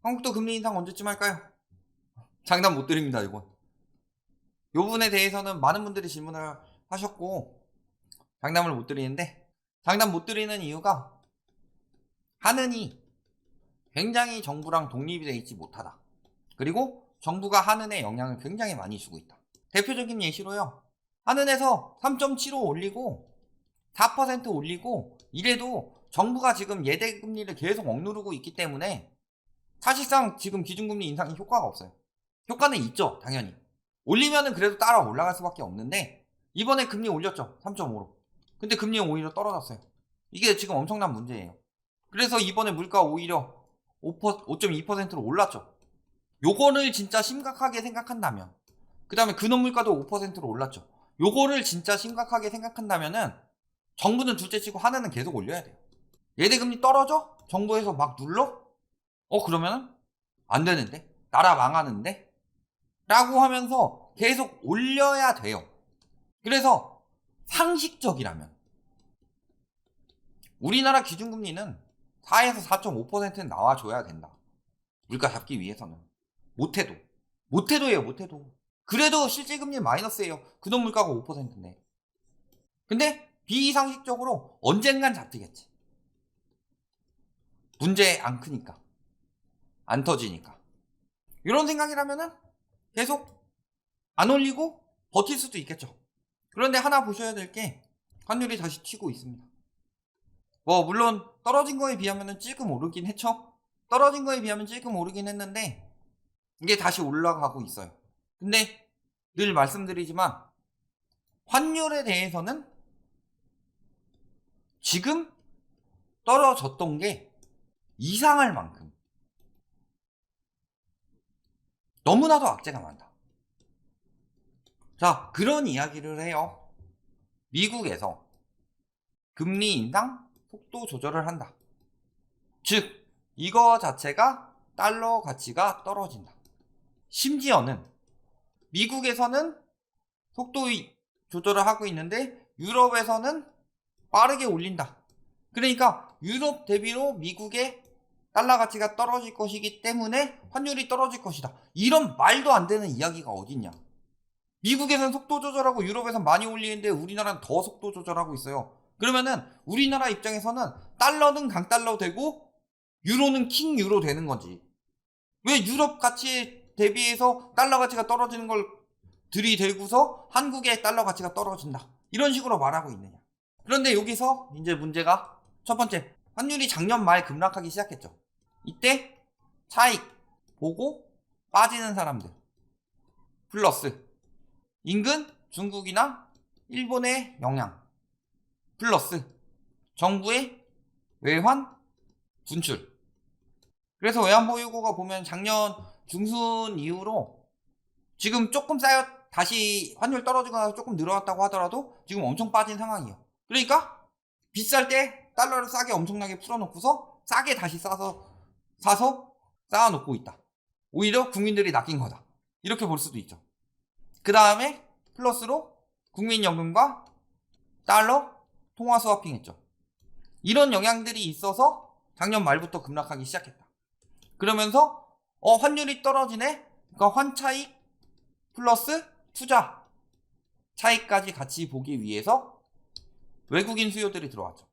한국도 금리 인상 언제쯤 할까요? 장담 못 드립니다, 이건. 요 부분에 대해서는 많은 분들이 질문을 하셨고 장담을 못 드리는데, 장담 못 드리는 이유가 한은이 굉장히 정부랑 독립이 되어 있지 못하다. 그리고 정부가 한은에 영향을 굉장히 많이 주고 있다. 대표적인 예시로요. 한은에서 3.75 올리고 4% 올리고 이래도 정부가 지금 예대금리를 계속 억누르고 있기 때문에 사실상 지금 기준금리 인상이 효과가 없어요. 효과는 있죠, 당연히. 올리면은 그래도 따라 올라갈 수밖에 없는데 이번에 금리 올렸죠, 3.5로. 근데 금리는 오히려 떨어졌어요. 이게 지금 엄청난 문제예요. 그래서 이번에 물가 오히려 5.2%로 올랐죠. 요거를 진짜 심각하게 생각한다면, 그 다음에 근원물가도 5%로 올랐죠. 요거를 진짜 심각하게 생각한다면은 정부는 둘째치고 하나는 계속 올려야 돼요. 예대금리 떨어져? 정부에서 막 눌러? 그러면은 안 되는데? 나라 망하는데? 라고 하면서 계속 올려야 돼요. 그래서 상식적이라면 우리나라 기준금리는 4에서 4.5%는 나와줘야 된다. 물가 잡기 위해서는. 못해도예요, 못해도. 그래도 실질금리 마이너스예요. 그돈 물가가 5%인데. 근데 비상식적으로 언젠간 잡히겠지. 문제 안 크니까. 안 터지니까. 이런 생각이라면은 계속 안 올리고 버틸 수도 있겠죠. 그런데 하나 보셔야 될 게 환율이 다시 튀고 있습니다. 물론 떨어진 거에 비하면 찔끔 오르긴 했죠. 떨어진 거에 비하면 찔끔 오르긴 했는데 이게 다시 올라가고 있어요. 근데 늘 말씀드리지만 환율에 대해서는 지금 떨어졌던 게 이상할 만큼 너무나도 악재가 많다. 자, 그런 이야기를 해요. 미국에서 금리 인상 속도 조절을 한다. 즉, 이거 자체가 달러 가치가 떨어진다. 심지어는 미국에서는 속도 조절을 하고 있는데 유럽에서는 빠르게 올린다. 그러니까 유럽 대비로 미국의 달러 가치가 떨어질 것이기 때문에 환율이 떨어질 것이다. 이런 말도 안 되는 이야기가 어딨냐. 미국에서는 속도 조절하고 유럽에서는 많이 올리는데 우리나라는 더 속도 조절하고 있어요. 그러면은 우리나라 입장에서는 달러는 강달러 되고 유로는 킹 유로 되는 거지. 왜 유럽 가치에 대비해서 달러 가치가 떨어지는 걸 들이대고서 한국의 달러 가치가 떨어진다. 이런 식으로 말하고 있느냐. 그런데 여기서 이제 문제가 첫 번째, 환율이 작년 말 급락하기 시작했죠. 이때 차익 보고 빠지는 사람들 플러스 인근 중국이나 일본의 영향 플러스 정부의 외환 분출. 그래서 외환보유고가 보면 작년 중순 이후로 지금 조금 쌓여 다시 환율 떨어지거나 조금 늘어났다고 하더라도 지금 엄청 빠진 상황이에요. 그러니까 비쌀 때 달러를 싸게 엄청나게 풀어놓고서 싸게 다시 사서 쌓아놓고 있다. 오히려 국민들이 낚인 거다. 이렇게 볼 수도 있죠. 그 다음에 플러스로 국민연금과 달러 통화 스와핑 했죠. 이런 영향들이 있어서 작년 말부터 급락하기 시작했다. 그러면서 환율이 떨어지네. 그러니까 환차익 플러스 투자 차익까지 같이 보기 위해서 외국인 수요들이 들어왔죠.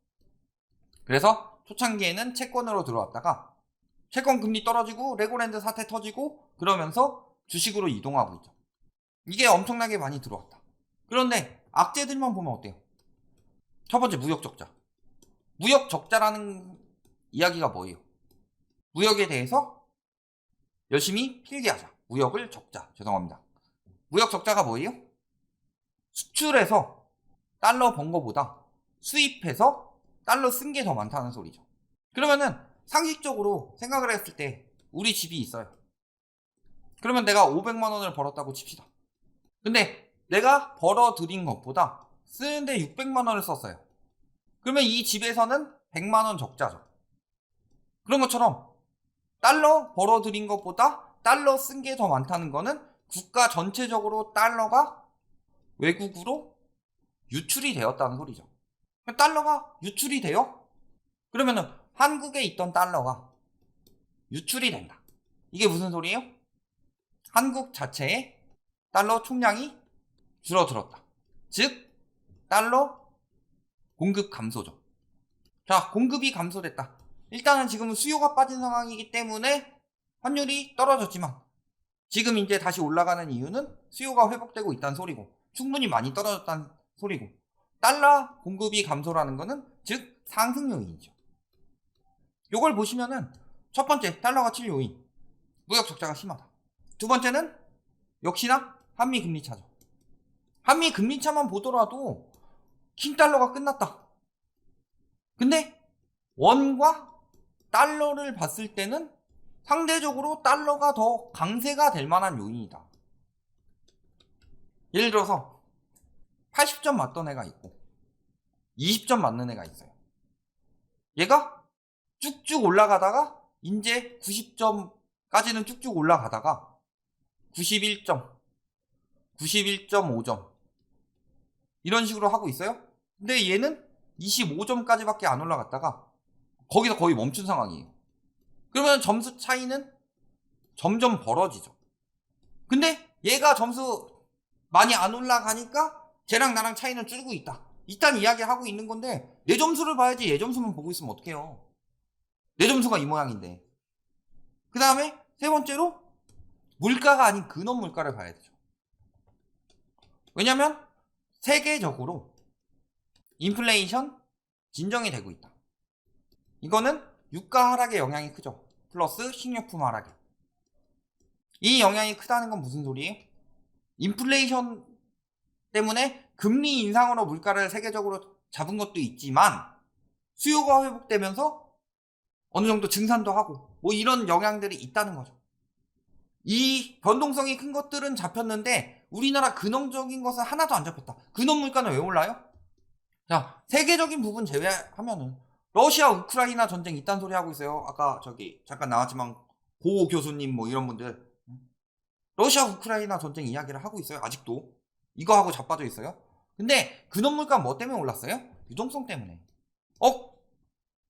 그래서 초창기에는 채권으로 들어왔다가 채권 금리 떨어지고 레고랜드 사태 터지고 그러면서 주식으로 이동하고 있죠. 이게 엄청나게 많이 들어왔다. 그런데 악재들만 보면 어때요? 첫 번째, 무역 적자. 무역 적자라는 이야기가 뭐예요? 무역에 대해서 열심히 필기하자. 무역을 적자. 죄송합니다. 무역 적자가 뭐예요? 수출해서 달러 번 거보다 수입해서 달러 쓴 게 더 많다는 소리죠. 그러면은 상식적으로 생각을 했을 때 우리 집이 있어요. 그러면 내가 500만 원을 벌었다고 칩시다. 근데 내가 벌어들인 것보다 쓰는데 600만 원을 썼어요. 그러면 이 집에서는 100만 원 적자죠. 그런 것처럼 달러 벌어들인 것보다 달러 쓴 게 더 많다는 거는 국가 전체적으로 달러가 외국으로 유출이 되었다는 소리죠. 달러가 유출이 돼요? 그러면은 한국에 있던 달러가 유출이 된다. 이게 무슨 소리예요? 한국 자체의 달러 총량이 줄어들었다. 즉 달러 공급 감소죠. 자, 공급이 감소됐다. 일단은 지금은 수요가 빠진 상황이기 때문에 환율이 떨어졌지만 지금 이제 다시 올라가는 이유는 수요가 회복되고 있다는 소리고 충분히 많이 떨어졌다는 소리고 달러 공급이 감소라는 거는 즉 상승 요인이죠. 요걸 보시면은 첫 번째 달러 가치 요인 무역 적자가 심하다. 두 번째는 역시나 한미 금리 차죠. 한미 금리 차만 보더라도 킹달러가 끝났다. 근데 원과 달러를 봤을 때는 상대적으로 달러가 더 강세가 될 만한 요인이다. 예를 들어서 80점 맞던 애가 있고 20점 맞는 애가 있어요. 얘가 쭉쭉 올라가다가 이제 90점까지는 쭉쭉 올라가다가 91점, 91.5점 이런 식으로 하고 있어요. 근데 얘는 25점까지밖에 안 올라갔다가 거기서 거의 멈춘 상황이에요. 그러면 점수 차이는 점점 벌어지죠. 근데 얘가 점수 많이 안 올라가니까 쟤랑 나랑 차이는 줄고 있다. 이딴 이야기를 하고 있는 건데 내 점수를 봐야지 얘 점수만 보고 있으면 어떡해요. 내 점수가 이 모양인데. 그 다음에 세 번째로 물가가 아닌 근원 물가를 봐야 되죠. 왜냐면 세계적으로 인플레이션 진정이 되고 있다. 이거는 유가 하락의 영향이 크죠. 플러스 식료품 하락이. 이 영향이 크다는 건 무슨 소리예요? 인플레이션 때문에 금리 인상으로 물가를 세계적으로 잡은 것도 있지만 수요가 회복되면서 어느 정도 증산도 하고 뭐 이런 영향들이 있다는 거죠. 이 변동성이 큰 것들은 잡혔는데 우리나라 근원적인 것은 하나도 안 잡혔다. 근원 물가는 왜 올라요? 자, 세계적인 부분 제외하면은 러시아 우크라이나 전쟁 이딴 소리 하고 있어요. 아까 저기 잠깐 나왔지만 고 교수님 뭐 이런 분들 러시아 우크라이나 전쟁 이야기를 하고 있어요. 아직도 이거 하고 자빠져 있어요. 근데 근원 물가 뭐 때문에 올랐어요? 유동성 때문에.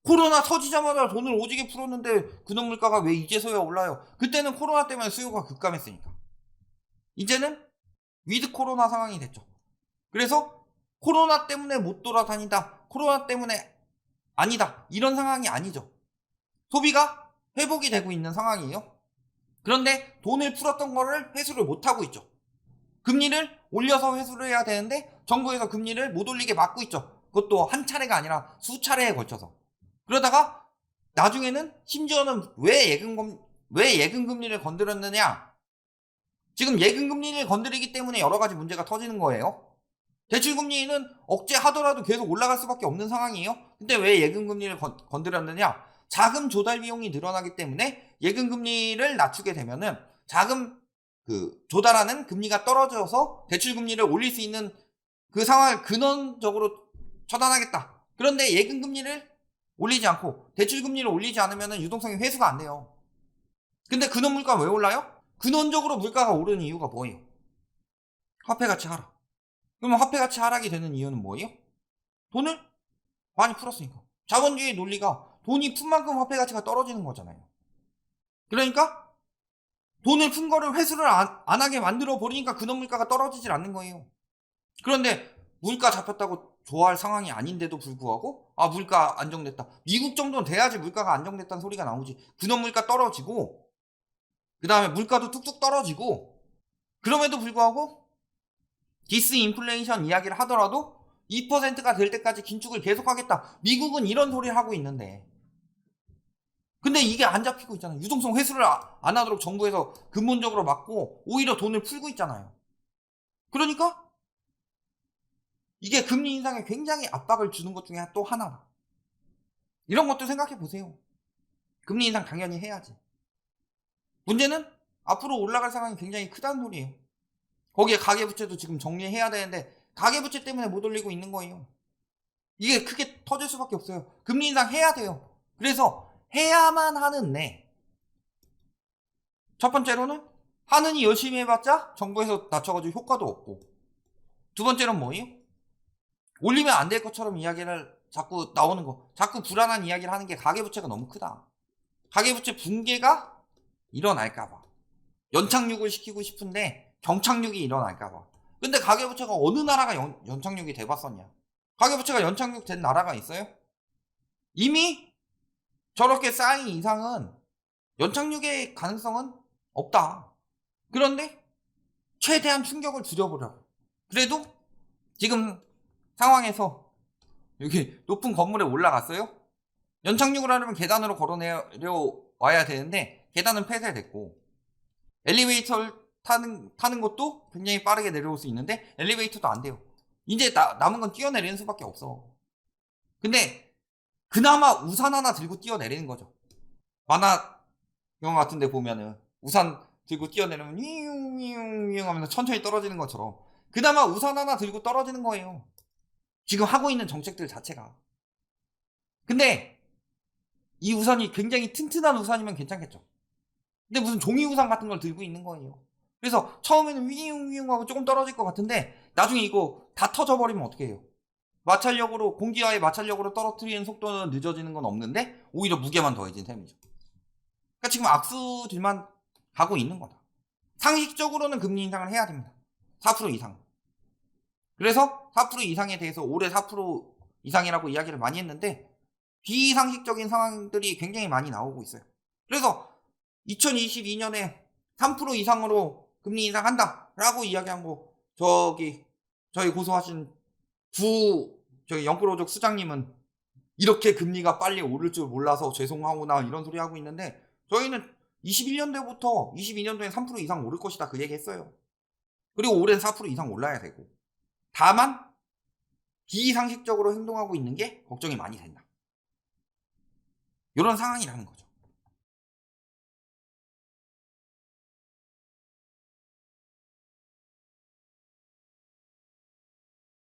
코로나 터지자마자 돈을 오지게 풀었는데 근원 물가가 왜 이제서야 올라요? 그때는 코로나 때문에 수요가 급감했으니까. 이제는 위드 코로나 상황이 됐죠. 그래서 코로나 때문에 못 돌아다닌다. 코로나 때문에 아니다. 이런 상황이 아니죠. 소비가 회복이 되고 있는 상황이에요. 그런데 돈을 풀었던 거를 회수를 못하고 있죠. 금리를 올려서 회수를 해야 되는데 정부에서 금리를 못 올리게 막고 있죠. 그것도 한 차례가 아니라 수차례에 걸쳐서. 그러다가 나중에는 심지어는 왜 예금금리를 건드렸느냐? 지금 예금금리를 건드리기 때문에 여러 가지 문제가 터지는 거예요. 대출금리는 억제하더라도 계속 올라갈 수밖에 없는 상황이에요. 근데 왜 예금금리를 건드렸느냐? 자금 조달 비용이 늘어나기 때문에 예금금리를 낮추게 되면은 자금 조달하는 금리가 떨어져서 대출금리를 올릴 수 있는 그 상황을 근원적으로 처단하겠다. 그런데 예금금리를 올리지 않고 대출금리를 올리지 않으면 유동성이 회수가 안 돼요. 근데 근원 물가가 왜 올라요? 근원적으로 물가가 오르는 이유가 뭐예요? 화폐가치 하락. 그러면 화폐가치 하락이 되는 이유는 뭐예요? 돈을 많이 풀었으니까. 자본주의 논리가 돈이 푼 만큼 화폐가치가 떨어지는 거잖아요. 그러니까 돈을 푼 거를 회수를 안 하게 만들어 버리니까 근원 물가가 떨어지질 않는 거예요. 그런데 물가 잡혔다고 좋아할 상황이 아닌데도 불구하고 물가 안정됐다. 미국 정도는 돼야지 물가가 안정됐다는 소리가 나오지. 근원 물가 떨어지고 그 다음에 물가도 뚝뚝 떨어지고 그럼에도 불구하고 디스인플레이션 이야기를 하더라도 2%가 될 때까지 긴축을 계속하겠다. 미국은 이런 소리를 하고 있는데 근데 이게 안 잡히고 있잖아요. 유동성 회수를 안 하도록 정부에서 근본적으로 막고 오히려 돈을 풀고 있잖아요. 그러니까 이게 금리 인상에 굉장히 압박을 주는 것 중에 또 하나다. 이런 것도 생각해 보세요. 금리 인상 당연히 해야지. 문제는 앞으로 올라갈 상황이 굉장히 크다는 소리예요. 거기에 가계부채도 지금 정리해야 되는데 가계부채 때문에 못 올리고 있는 거예요. 이게 크게 터질 수밖에 없어요. 금리 인상 해야 돼요. 그래서 해야만 하는데 첫 번째로는 하느니 열심히 해봤자 정부에서 낮춰가지고 효과도 없고 두 번째로는 뭐예요? 올리면 안 될 것처럼 이야기를 자꾸 나오는 거 자꾸 불안한 이야기를 하는 게 가계부채가 너무 크다. 가계부채 붕괴가 일어날까봐. 연착륙을 시키고 싶은데 경착륙이 일어날까봐. 근데 가계부채가 어느 나라가 연착륙이 돼봤었냐? 가계부채가 연착륙 된 나라가 있어요? 이미 저렇게 쌓인 이상은 연착륙의 가능성은 없다. 그런데 최대한 충격을 줄여보려고. 그래도 지금 상황에서 여기 높은 건물에 올라갔어요? 연착륙을 하려면 계단으로 걸어 내려와야 되는데 계단은 폐쇄됐고, 엘리베이터를 타는 것도 굉장히 빠르게 내려올 수 있는데 엘리베이터도 안 돼요. 이제 남은 건 뛰어내리는 수밖에 없어. 근데 그나마 우산 하나 들고 뛰어내리는 거죠. 만화 영화 같은 데 보면은 우산 들고 뛰어내리면 윙윙윙 하면서 천천히 떨어지는 것처럼 그나마 우산 하나 들고 떨어지는 거예요. 지금 하고 있는 정책들 자체가. 근데 이 우산이 굉장히 튼튼한 우산이면 괜찮겠죠. 근데 무슨 종이 우산 같은 걸 들고 있는 거예요. 그래서 처음에는 윙윙 하고 조금 떨어질 것 같은데 나중에 이거 다 터져버리면 어떻게 해요? 마찰력으로, 공기와의 마찰력으로 떨어뜨리는 속도는 늦어지는 건 없는데 오히려 무게만 더해진 셈이죠. 그러니까 지금 악수들만 가고 있는 거다. 상식적으로는 금리 인상을 해야 됩니다. 4% 이상. 그래서 4% 이상에 대해서 올해 4% 이상이라고 이야기를 많이 했는데 비상식적인 상황들이 굉장히 많이 나오고 있어요. 그래서 2022년에 3% 이상으로 금리 인상한다 라고 이야기한 거, 저희 고소하신 저희 영끌오족 수장님은 이렇게 금리가 빨리 오를 줄 몰라서 죄송하구나 이런 소리 하고 있는데, 저희는 21년도부터 22년도에 3% 이상 오를 것이다 그 얘기 했어요. 그리고 올해는 4% 이상 올라야 되고, 다만 비상식적으로 행동하고 있는 게 걱정이 많이 된다. 이런 상황이라는 거죠.